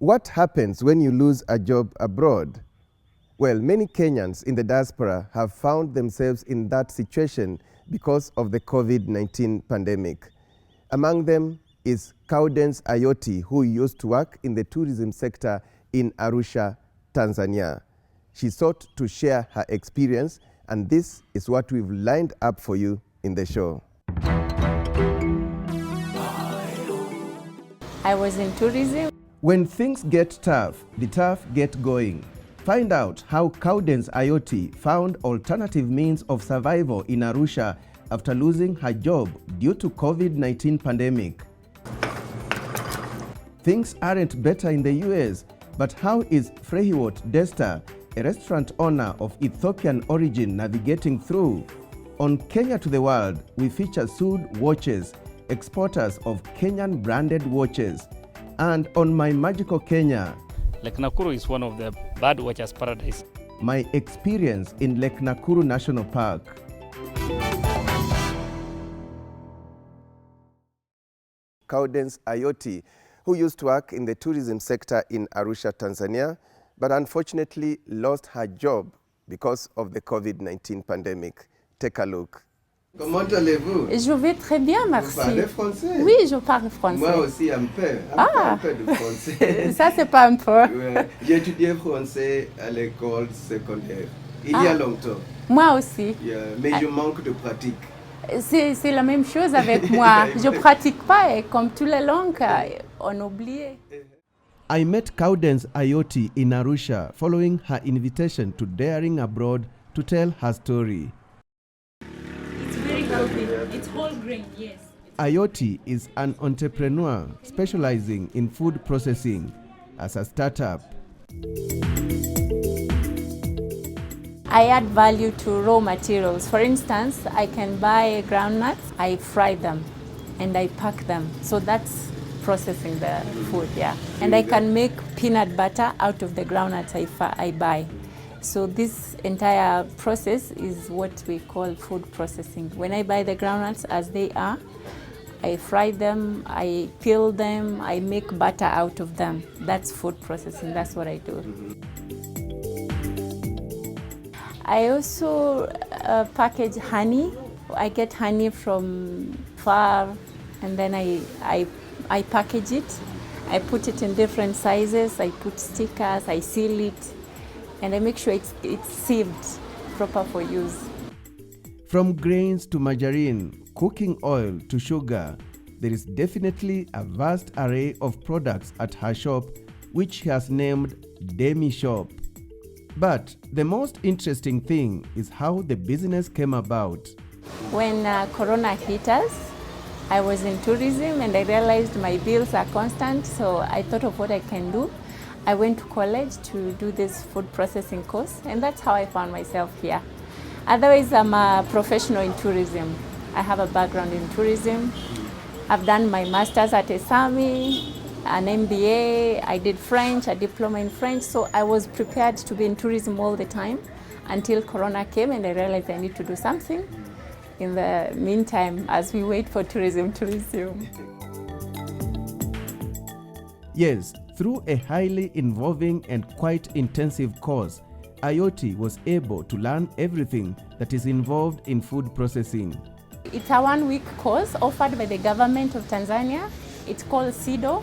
What happens when you lose a job abroad? Well, many Kenyans in the diaspora have found themselves in that situation because of the COVID-19 pandemic. Among them is Gaudence Ayoti, who used to work in the tourism sector in Arusha, Tanzania. She sought to share her experience, and this is what we've lined up for you in the show. I was in tourism. When things get tough, the tough get going. Find out how Gaudence Ayoti found alternative means of survival in Arusha after losing her job due to COVID-19 pandemic. Things aren't better in the US, but how is Frehiwot Desta, a restaurant owner of Ethiopian origin, navigating through? On Kenya to the World, we feature Sud Watches, exporters of Kenyan branded watches. And on My Magical Kenya, Lake Nakuru is one of the bird watchers' paradise. my experience in Lake Nakuru National Park. Gaudence Ayoti, who used to work in the tourism sector in Arusha, Tanzania, but unfortunately lost her job because of the COVID-19 pandemic. Take a look. Comment allez-vous? Je vais très bien, merci. Vous parlez français? Oui, je parle français. Moi aussi un peu de français. Ça, c'est pas un peu. Ouais. J'ai étudié français à l'école secondaire, il y a longtemps. Moi aussi. Yeah. Mais je manque de pratique. C'est la même chose avec moi. Je pratique pas et comme toutes les langues, on oublie. I met Gaudence Ayoti in Arusha following her invitation to Daring Abroad to tell her story. It's very healthy. It's whole grain, yes. Ayoti is an entrepreneur specializing in food processing as a startup. I add value to raw materials. For instance, I can buy groundnuts, I fry them, and I pack them. So that's processing the food, yeah. And I can make peanut butter out of the groundnuts I buy. So this entire process is what we call food processing. When I buy the groundnuts as they are, I fry them, I peel them, I make butter out of them. That's food processing, that's what I do. I also package honey. I get honey from far, and then I package it. I put it in different sizes. I put stickers, I seal it, and I make sure it's sieved, proper for use. From grains to margarine, cooking oil to sugar, there is definitely a vast array of products at her shop, which she has named Demi Shop. But the most interesting thing is how the business came about. When Corona hit us, I was in tourism and I realized my bills are constant, so I thought of what I can do. I went to college to do this food processing course, and that's how I found myself here. Otherwise, I'm a professional in tourism. I have a background in tourism. I've done my master's at ESAMI, an MBA, I did French, a diploma in French, so I was prepared to be in tourism all the time until Corona came and I realized I need to do something in the meantime as we wait for tourism to resume. Yes, through a highly involving and quite intensive course, Ayoti was able to learn everything that is involved in food processing. It's a one-week course offered by the government of Tanzania. It's called SIDO.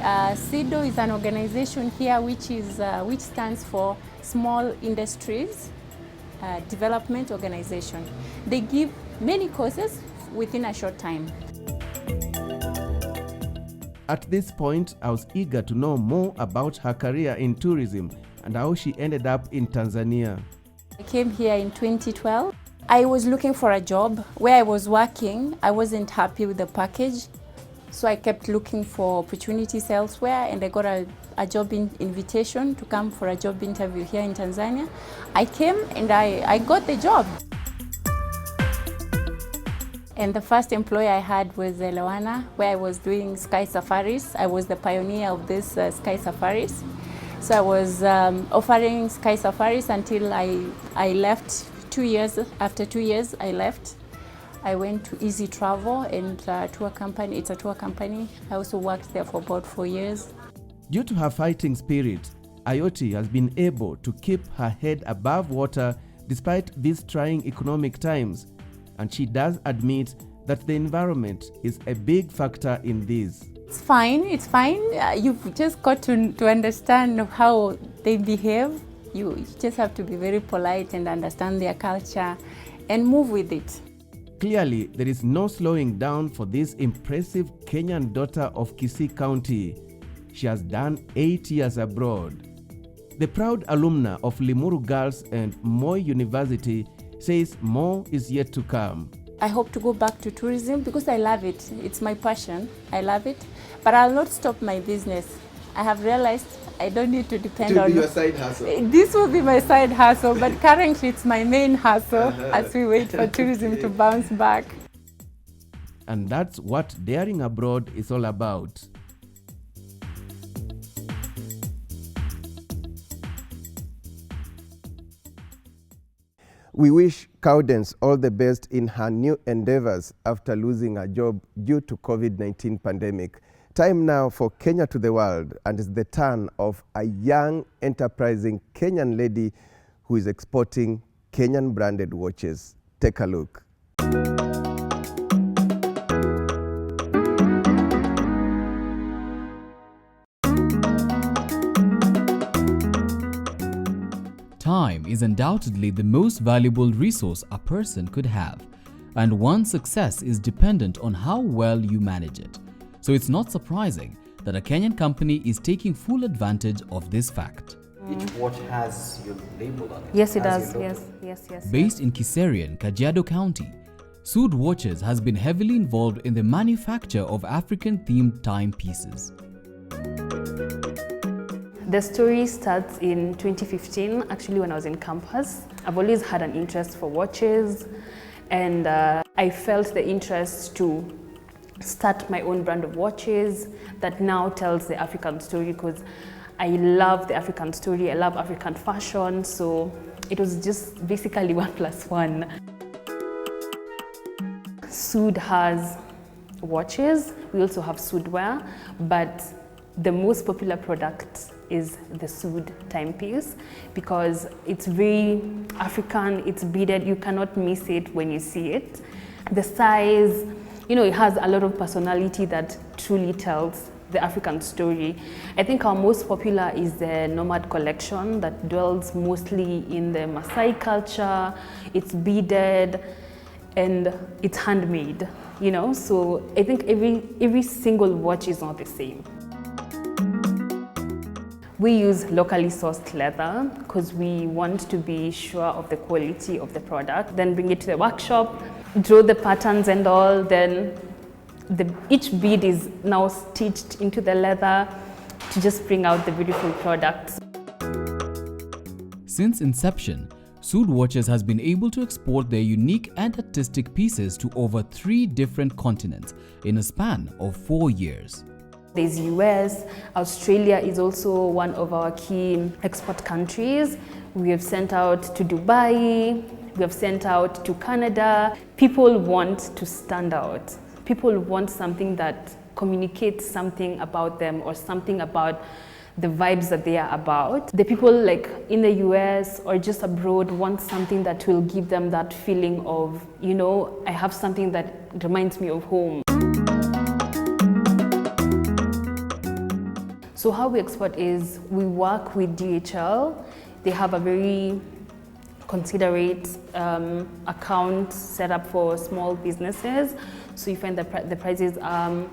SIDO is an organization here which stands for Small Industries Development Organization. They give many courses within a short time. At this point, I was eager to know more about her career in tourism and how she ended up in Tanzania. I came here in 2012. I was looking for a job. Where I was working, I wasn't happy with the package. So I kept looking for opportunities elsewhere, and I got a job invitation to come for a job interview here in Tanzania. I came and I got the job. And the first employer I had was Loana, where I was doing sky safaris. I was the pioneer of this sky safaris. So I was offering sky safaris until I left 2 years. After 2 years, I left. I went to Easy Travel and tour company. It's a tour company. I also worked there for about 4 years. Due to her fighting spirit, Ayoti has been able to keep her head above water despite these trying economic times, and she does admit that the environment is a big factor in this. It's fine, it's fine. You've just got to understand how they behave. You just have to be very polite and understand their culture and move with it. Clearly, there is no slowing down for this impressive Kenyan daughter of Kisii County. She has done 8 years abroad. The proud alumna of Limuru Girls and Moi University says more is yet to come. I hope to go back to tourism because I love it. It's my passion. I love it. But I'll not stop my business. I have realized I don't need to depend on... It will be your side hustle. This will be my side hustle, but currently it's my main hustle as we wait for tourism to bounce back. And that's what Daring Abroad is all about. We wish Cowdence all the best in her new endeavors after losing her job due to Covid-19 pandemic. Time now for Kenya to the world, and it's the turn of a young, enterprising Kenyan lady who is exporting Kenyan branded watches. Take a look. Time is undoubtedly the most valuable resource a person could have, and one's success is dependent on how well you manage it. So it's not surprising that a Kenyan company is taking full advantage of this fact. Each watch has your label on it. Yes, it does. Yes. Based in Kiserian, Kajiado County, Sn2 Watches has been heavily involved in the manufacture of African-themed timepieces. The story starts in 2015, actually when I was in campus. I've always had an interest for watches, and I felt the interest to start my own brand of watches that now tells the African story, because I love the African story, I love African fashion, so it was just basically 1 + 1. Sn2 has watches, we also have Sn2 wear, but the most popular product is the Sn2 timepiece because it's very African, it's beaded, you cannot miss it when you see it. The size, you know, it has a lot of personality that truly tells the African story. I think our most popular is the Nomad collection that dwells mostly in the Maasai culture. It's beaded and it's handmade, you know, so I think every single watch is not the same. We use locally sourced leather because we want to be sure of the quality of the product, then bring it to the workshop, draw the patterns and all, then each bead is now stitched into the leather to just bring out the beautiful products. Since inception, Sn2 Watches has been able to export their unique and artistic pieces to over 3 different continents in a span of 4 years. There's US, Australia is also one of our key export countries. We have sent out to Dubai, we have sent out to Canada. People want to stand out. People want something that communicates something about them or something about the vibes that they are about. The people like in the US or just abroad want something that will give them that feeling of, you know, I have something that reminds me of home. So how we export is we work with DHL. They have a very considerate account set up for small businesses. So you find that the prices are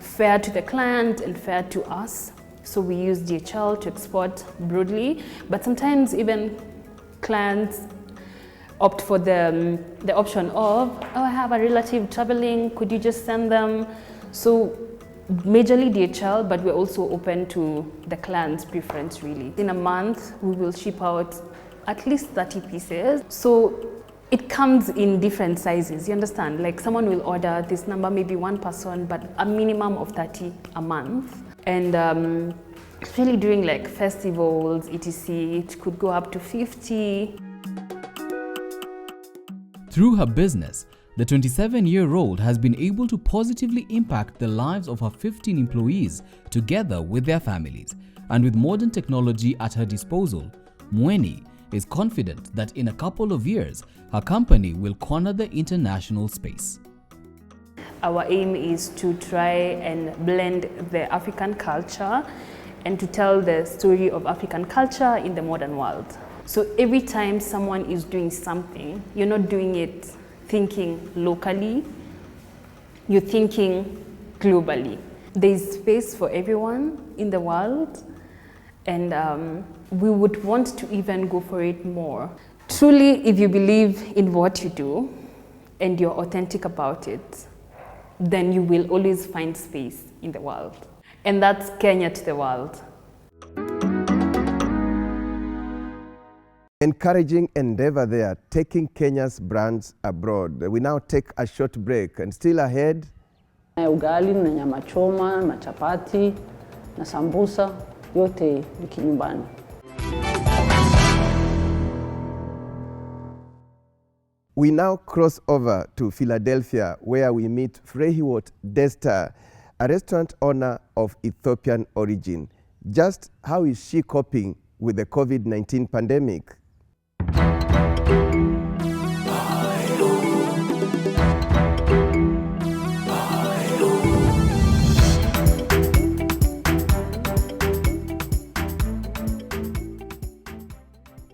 fair to the client and fair to us. So we use DHL to export broadly, but sometimes even clients opt for the option of, oh, I have a relative traveling, could you just send them? So majorly DHL, but we're also open to the client's preference really. In a month, we will ship out at least 30 pieces. So it comes in different sizes, you understand? Like someone will order this number, maybe one person, but a minimum of 30 a month. And really during like festivals, etc., it could go up to 50. Through her business, The 27-year-old has been able to positively impact the lives of her 15 employees together with their families. And with modern technology at her disposal, Mweni is confident that in a couple of years, her company will corner the international space. Our aim is to try and blend the African culture and to tell the story of African culture in the modern world. So every time someone is doing something, you're not doing it thinking locally, you're thinking globally. There's space for everyone in the world, and we would want to even go for it more. Truly, if you believe in what you do and you're authentic about it, then you will always find space in the world. And that's Kenya to the world. Encouraging endeavor there, taking Kenya's brands abroad. We now take a short break, and still ahead. Ugali na nyama choma, na chapati, na sambusa, yote ni kinyumbani. We now cross over to Philadelphia, where we meet Frehiwot Desta, a restaurant owner of Ethiopian origin. Just how is she coping with the COVID-19 pandemic?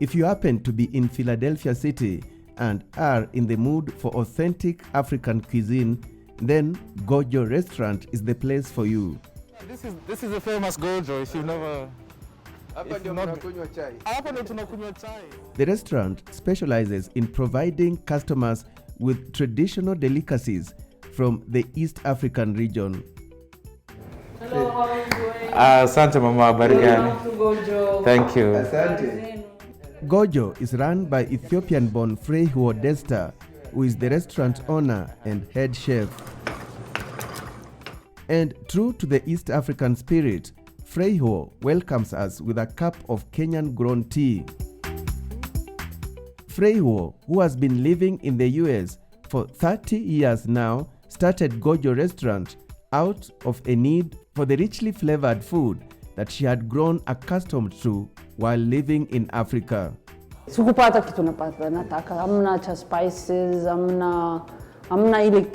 If you happen to be in Philadelphia City and are in the mood for authentic African cuisine, then Gojo Restaurant is the place for you. This is the famous Gojo. If you've never. The restaurant specializes in providing customers with traditional delicacies from the East African region. Hello, how are you doing? Asante mama, barigani. Thank you. Asante. Gojo is run by Ethiopian-born Frehiwot Desta, who is the restaurant owner and head chef. And true to the East African spirit, Frehiwot welcomes us with a cup of Kenyan-grown tea. Frehiwot, who has been living in the US for 30 years now, started Gojo Restaurant out of a need for the richly flavored food that she had grown accustomed to while living in Africa. Sikupata kitu nataka, hamna cha spices, hamna ile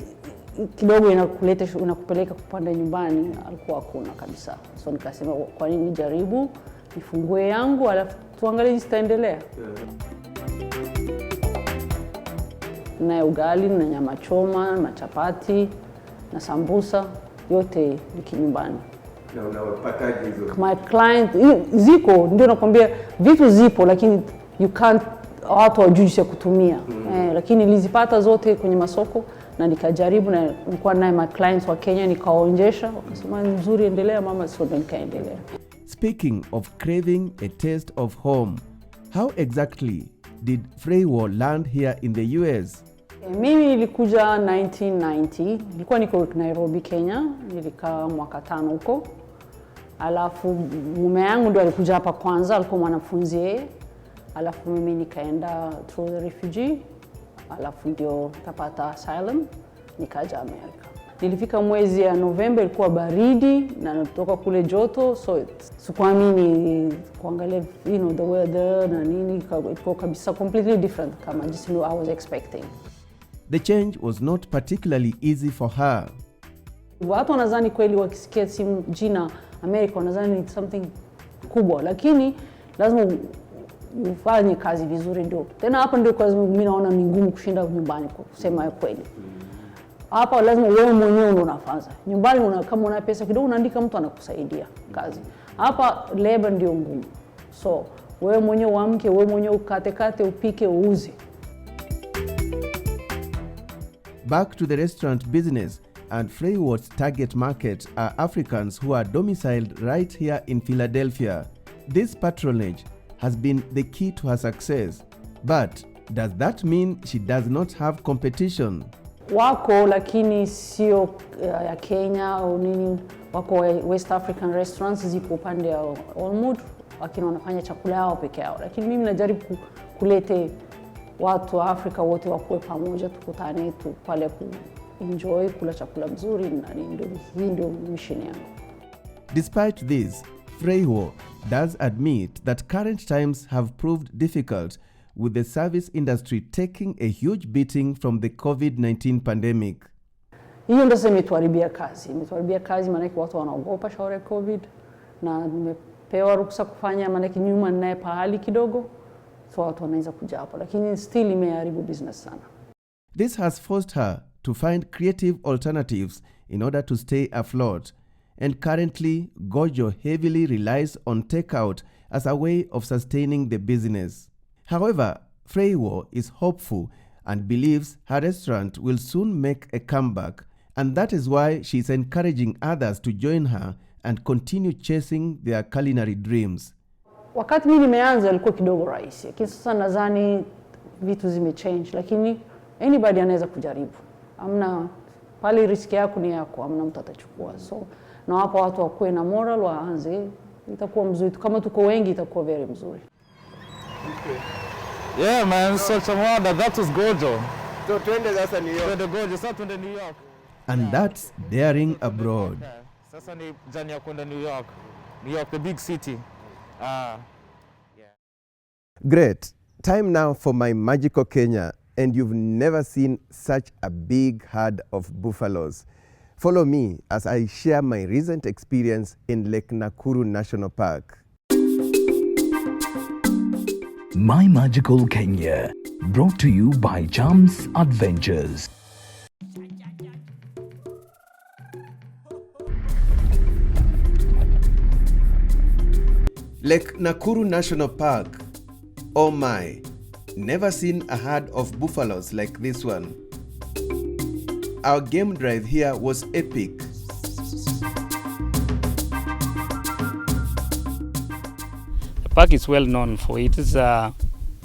kidogo inakupeleka kupanda nyumbani, alikuwa hakuna kabisa. So nikasema kwa nini nijaribu, nifungue yangu alafu tuangalie jinsi itaendelea. Na ugali na nyama choma, na chapati, na sambusa, yote ni kinyumbani. Na unawapataje hizo? My client ziko, ndio nakwambia vitu zipo, lakini you can't, watu hawajui ya kutumia. Lakini nilizipata zote kwenye masoko na nikajaribu, na nilikuwa naye my clients wa Kenya nikawaonjesha, wakasema nzuri, endelea mama, sio nikaendelea. Speaking of craving a taste of home, how exactly did Frehiwot land here in the US? Mimi nilikuja 1990, nilikuwa niko Nairobi, Kenya, nilikaa mwaka 5 huko. Alafu mume yangu ndo alikuja hapa kwanza, alikuwa mwanafunzi yeye. Alafu mimi nikaenda through the refugee, alafu ndio nikapata asylum, nikaja Amerika. Nilifika mwezi ya Novemba, ilikuwa baridi na natoka kule joto, so sikuamini kuangalia the weather na nini, ilikuwa kabisa completely different kama just I was expecting. The change was not particularly easy for her. Watu wanadhani kweli wakisikia simu jina America wanadhani ni something kubwa, lakini lazima ufanye kazi vizuri ndio. Tena hapa ndio kwa sababu mimi naona ni ngumu kushinda nyumbani, kwa kusema kweli. Hapa lazima wewe mwenyewe ndio unafanya. Nyumbani kama una pesa kidogo unaandika mtu anakusaidia kazi. Hapa labor ndio ngumu. So wewe mwenyewe uamke, wewe mwenyewe ukate, upike, uuze. Back to the restaurant business, and Frehiwot's target market are Africans who are domiciled right here in Philadelphia. This patronage has been the key to her success. But does that mean she does not have competition? Wako lakini sio ya Kenya au nini, wako West African restaurants zipo upande ya Olmwood, lakini wanafanya chakula yao peke yao. Lakini mimi najaribu kulete watu wa Afrika wote wakuwe pamoja, tukutane tu pale enjoy kula chakula mzuri, na hii ndio mission yangu. Despite this, Freiwo does admit that current times have proved difficult, with the service industry taking a huge beating from the Covid-19 pandemic. Hiyo ndio imetuharibia kazi, maana watu wanaogopa shauri ya Covid, na nimepewa ruksa kufanya maana nyuma naye pahali kidogo, so watu wanaweza kuja hapo, lakini still imeharibu business sana. This has forced her to find creative alternatives in order to stay afloat, and currently Gojo heavily relies on takeout as a way of sustaining the business. However, Freiwo is hopeful and believes her restaurant will soon make a comeback, and that is why she is encouraging others to join her and continue chasing their culinary dreams. Wakati mimi nimeanza ilikuwa kidogo rahisi, lakini sasa nadhani vitu zimechange, lakini anybody anaweza kujaribu. Amna pale risk yako ni yako, amna mtu atachukua. So na hapa watu wakuwe na moral, waanze, itakuwa mzuri. Kama tuko wengi itakuwa very mzuri. Okay. Yeah man, such a wonder. That was Gojo. So twende sasa New York. Twende Gojo, sasa twende New York. And that's daring abroad. Sasa ni jani ya kwenda New York. New York, the big city. Yeah. Great. Time now for my magical Kenya, and you've never seen such a big herd of buffaloes. Follow me as I share my recent experience in Lake Nakuru National Park. My Magical Kenya, brought to you by Chams Adventures. Lake Nakuru National Park. Oh my, never seen a herd of buffaloes like this one. Our game drive here was epic. The park is well known for its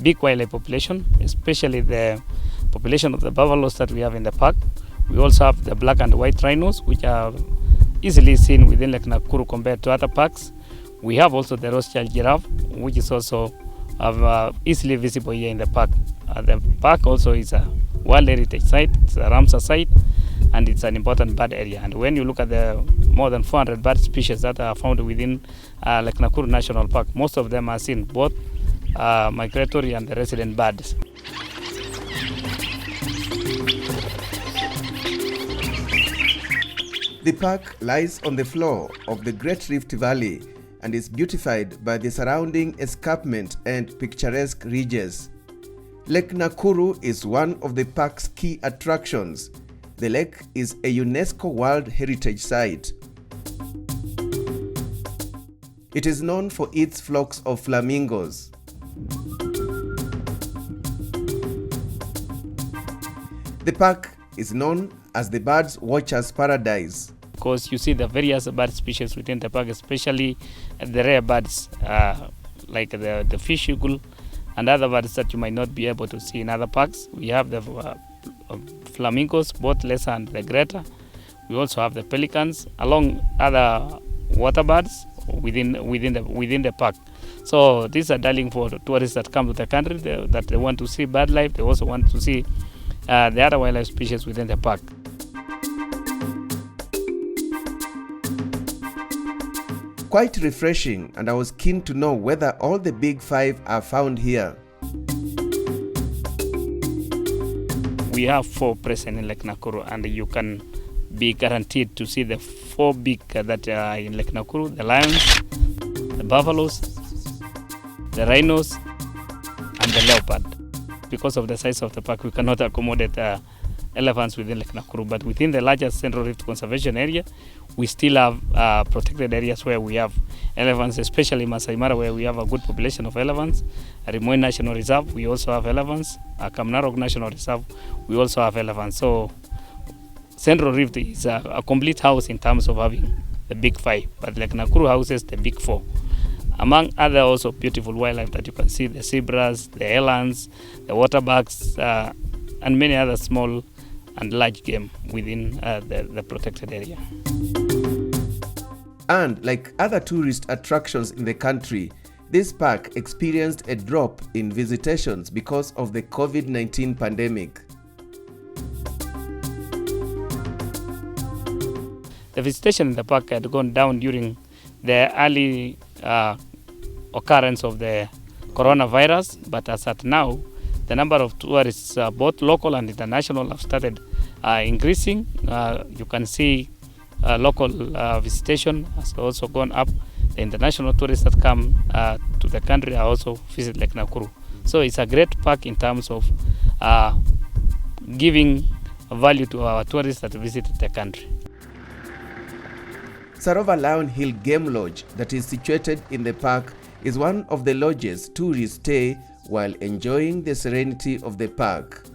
big wildlife population, especially the population of the buffaloes that we have in the park. We also have the black and white rhinos, which are easily seen within Lake Nakuru compared to other parks. We have also the Rothschild giraffe, which is also easily visible here in the park. The park also is a World Heritage Site, it's a Ramsar site, and it's an important bird area. And when you look at the more than 400 bird species that are found within Lake Nakuru National Park, most of them are seen, both migratory and the resident birds. The park lies on the floor of the Great Rift Valley and is beautified by the surrounding escarpment and picturesque ridges. Lake Nakuru is one of the park's key attractions. The lake is a UNESCO World Heritage Site. It is known for its flocks of flamingos. The park is known as the Birds Watcher's Paradise. Because you see the various bird species within the park, especially the rare birds like the fish eagle and other birds that you might not be able to see in other parks. We have the flamingos, both lesser and the greater. We also have the pelicans, along other water birds within the park. So these are darling for tourists that come to the country, that they want to see bird life. They also want to see the other wildlife species within the park. Quite refreshing, and I was keen to know whether all the big five are found here. We have 4 present in Lake Nakuru, and you can be guaranteed to see the 4 big that are in Lake Nakuru: the lions, the buffaloes, the rhinos, and the leopard. Because of the size of the park, we cannot accommodate elephants within Lake Nakuru, but within the larger Central Rift Conservation Area, we still have protected areas where we have elephants, especially Masai Mara, where we have a good population of elephants. Rimoi National Reserve, we also have elephants. Kamnarok National Reserve, we also have elephants. So Central Rift is a complete house in terms of having the big 5, but Lake Nakuru houses the big 4. Among other also beautiful wildlife that you can see, the zebras, the elands, the waterbucks, and many other small and large game within the protected area. And like other tourist attractions in the country, this park experienced a drop in visitations because of the COVID-19 pandemic. The visitation in the park had gone down during the early occurrence of the coronavirus, but as at now, the number of tourists, both local and international, have started increasing. You can see local visitation has also gone up. The international tourists that come to the country are also visit Lake Nakuru. So it's a great park in terms of giving value to our tourists that visit the country. Sarova Lion Hill Game Lodge, that is situated in the park, is one of the lodges tourists stay while enjoying the serenity of the park.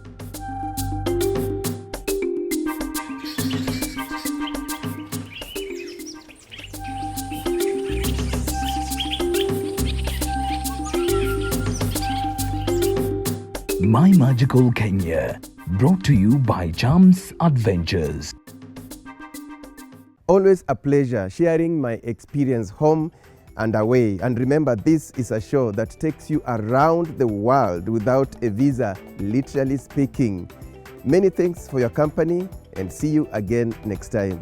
My Magical Kenya, brought to you by Chams Adventures. Always a pleasure sharing my experience home and away. And remember, this is a show that takes you around the world without a visa, literally speaking. Many thanks for your company, and see you again next time.